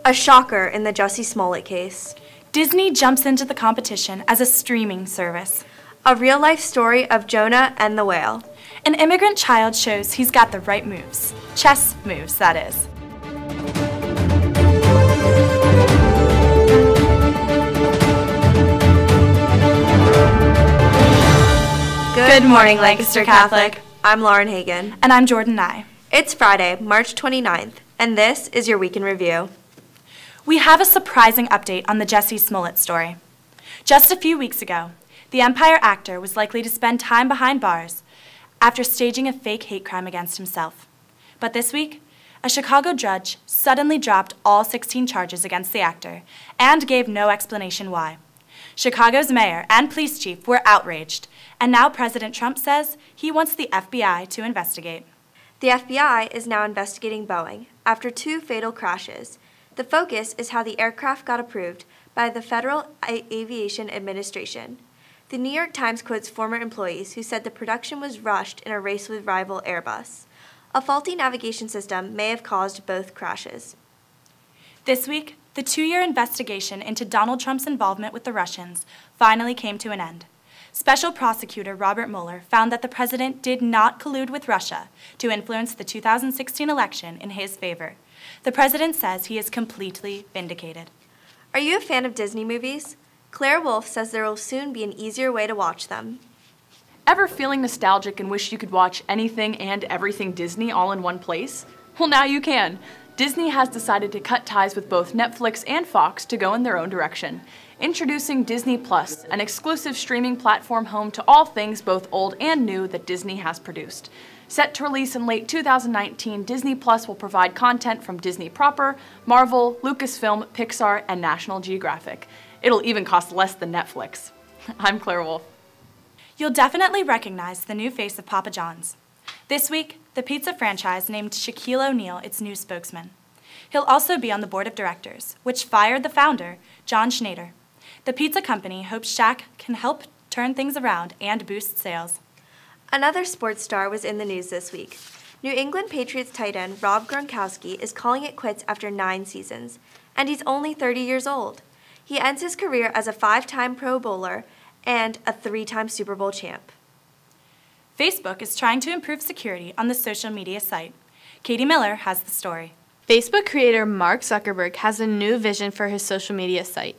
A shocker in the Jussie Smollett case. Disney jumps into the competition as a streaming service. A real-life story of Jonah and the whale. An immigrant child shows he's got the right moves. Chess moves, that is. Good morning, Lancaster Catholic. I'm Lauren Hagan. And I'm Jordan Nye. It's Friday, March 29th, and this is your Week in Review. We have a surprising update on the Jussie Smollett story. Just a few weeks ago, the Empire actor was likely to spend time behind bars after staging a fake hate crime against himself. But this week, a Chicago judge suddenly dropped all 16 charges against the actor and gave no explanation why. Chicago's mayor and police chief were outraged, and now President Trump says he wants the FBI to investigate. The FBI is now investigating Boeing after 2 fatal crashes. The focus is how the aircraft got approved by the Federal Aviation Administration. The New York Times quotes former employees who said the production was rushed in a race with rival Airbus. A faulty navigation system may have caused both crashes. This week, the 2-year investigation into Donald Trump's involvement with the Russians finally came to an end. Special prosecutor Robert Mueller found that the president did not collude with Russia to influence the 2016 election in his favor. The president says he is completely vindicated. Are you a fan of Disney movies? Claire Wolf says there will soon be an easier way to watch them. Ever feeling nostalgic and wish you could watch anything and everything Disney all in one place? Well, now you can. Disney has decided to cut ties with both Netflix and Fox to go in their own direction. Introducing Disney Plus, an exclusive streaming platform home to all things both old and new that Disney has produced. Set to release in late 2019, Disney Plus will provide content from Disney proper, Marvel, Lucasfilm, Pixar, and National Geographic. It'll even cost less than Netflix. I'm Claire Wolf. You'll definitely recognize the new face of Papa John's. This week, the pizza franchise named Shaquille O'Neal its new spokesman. He'll also be on the board of directors, which fired the founder, John Schneider. The pizza company hopes Shaq can help turn things around and boost sales. Another sports star was in the news this week. New England Patriots tight end Rob Gronkowski is calling it quits after 9 seasons, and he's only 30 years old. He ends his career as a 5-time Pro Bowler and a 3-time Super Bowl champ. Facebook is trying to improve security on the social media site. Katie Miller has the story. Facebook creator Mark Zuckerberg has a new vision for his social media site.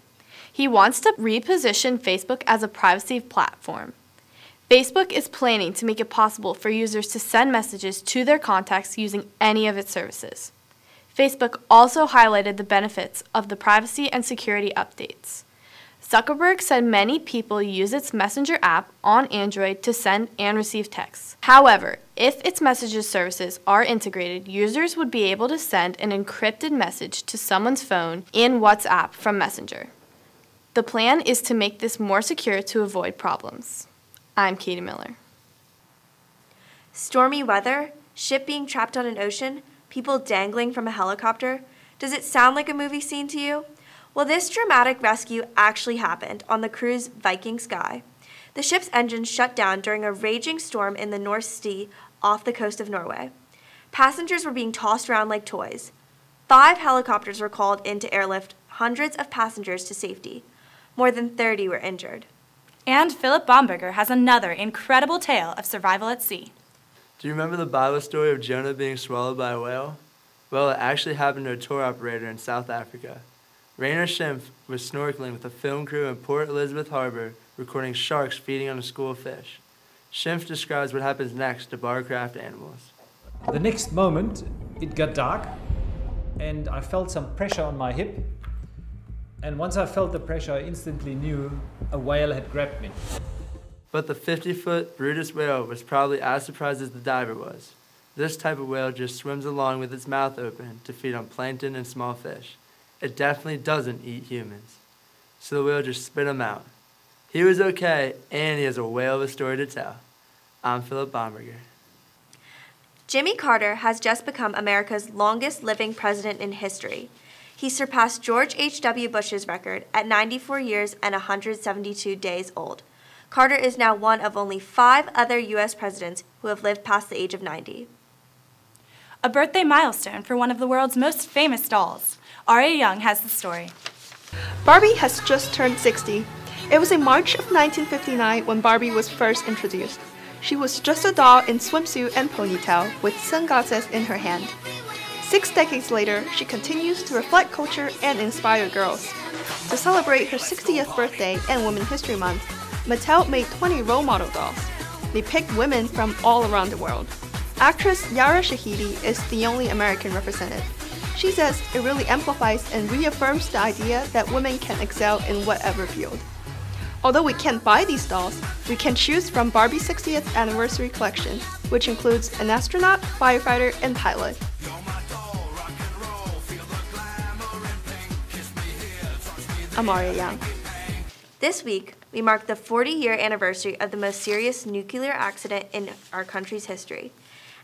He wants to reposition Facebook as a privacy platform. Facebook is planning to make it possible for users to send messages to their contacts using any of its services. Facebook also highlighted the benefits of the privacy and security updates. Zuckerberg said many people use its Messenger app on Android to send and receive texts. However, if its messages services are integrated, users would be able to send an encrypted message to someone's phone in WhatsApp from Messenger. The plan is to make this more secure to avoid problems. I'm Katie Miller. Stormy weather, ship being trapped on an ocean, people dangling from a helicopter. Does it sound like a movie scene to you? Well, this dramatic rescue actually happened on the cruise Viking Sky. The ship's engine shut down during a raging storm in the North Sea off the coast of Norway. Passengers were being tossed around like toys. 5 helicopters were called in to airlift hundreds of passengers to safety. More than 30 were injured. And Philip Baumberger has another incredible tale of survival at sea. Do you remember the Bible story of Jonah being swallowed by a whale? Well, it actually happened to a tour operator in South Africa. Rainer Schimpf was snorkeling with a film crew in Port Elizabeth Harbor, recording sharks feeding on a school of fish. Schimpf describes what happens next to barcraft animals. The next moment, it got dark, and I felt some pressure on my hip. And once I felt the pressure, I instantly knew a whale had grabbed me. But the 50-foot Brutus whale was probably as surprised as the diver was. This type of whale just swims along with its mouth open to feed on plankton and small fish. It definitely doesn't eat humans. So the whale just spit him out. He was okay, and he has a whale of a story to tell. I'm Philip Baumberger. Jimmy Carter has just become America's longest living president in history. He surpassed George H.W. Bush's record at 94 years and 172 days old. Carter is now one of only 5 other U.S. presidents who have lived past the age of 90. A birthday milestone for one of the world's most famous dolls. Aria Young has the story. Barbie has just turned 60. It was in March of 1959 when Barbie was first introduced. She was just a doll in swimsuit and ponytail with sunglasses in her hand. 6 decades later, she continues to reflect culture and inspire girls. To celebrate her 60th birthday and Women's History Month, Mattel made 20 role model dolls. They picked women from all around the world. Actress Yara Shahidi is the only American represented. She says it really amplifies and reaffirms the idea that women can excel in whatever field. Although we can't buy these dolls, we can choose from Barbie's 60th anniversary collection, which includes an astronaut, firefighter, and pilot. I'm Aria Young. This week, we mark the 40-year anniversary of the most serious nuclear accident in our country's history.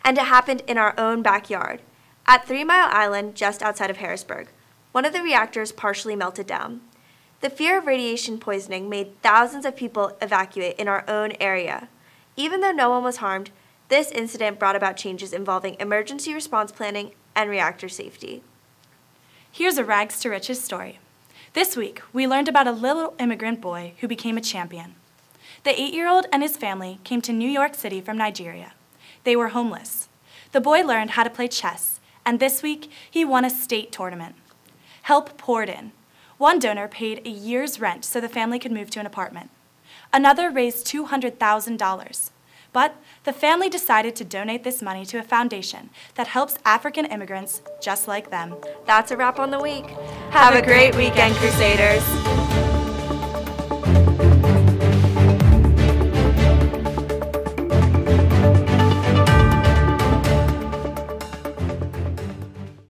And it happened in our own backyard, at 3 Mile Island just outside of Harrisburg. One of the reactors partially melted down. The fear of radiation poisoning made thousands of people evacuate in our own area. Even though no one was harmed, this incident brought about changes involving emergency response planning and reactor safety. Here's a rags to riches story. This week, we learned about a little immigrant boy who became a champion. The 8-year-old and his family came to New York City from Nigeria. They were homeless. The boy learned how to play chess, and this week, he won a state tournament. Help poured in. One donor paid a year's rent so the family could move to an apartment. Another raised $200,000. But the family decided to donate this money to a foundation that helps African immigrants just like them. That's a wrap on the week. Have a great weekend, Crusaders.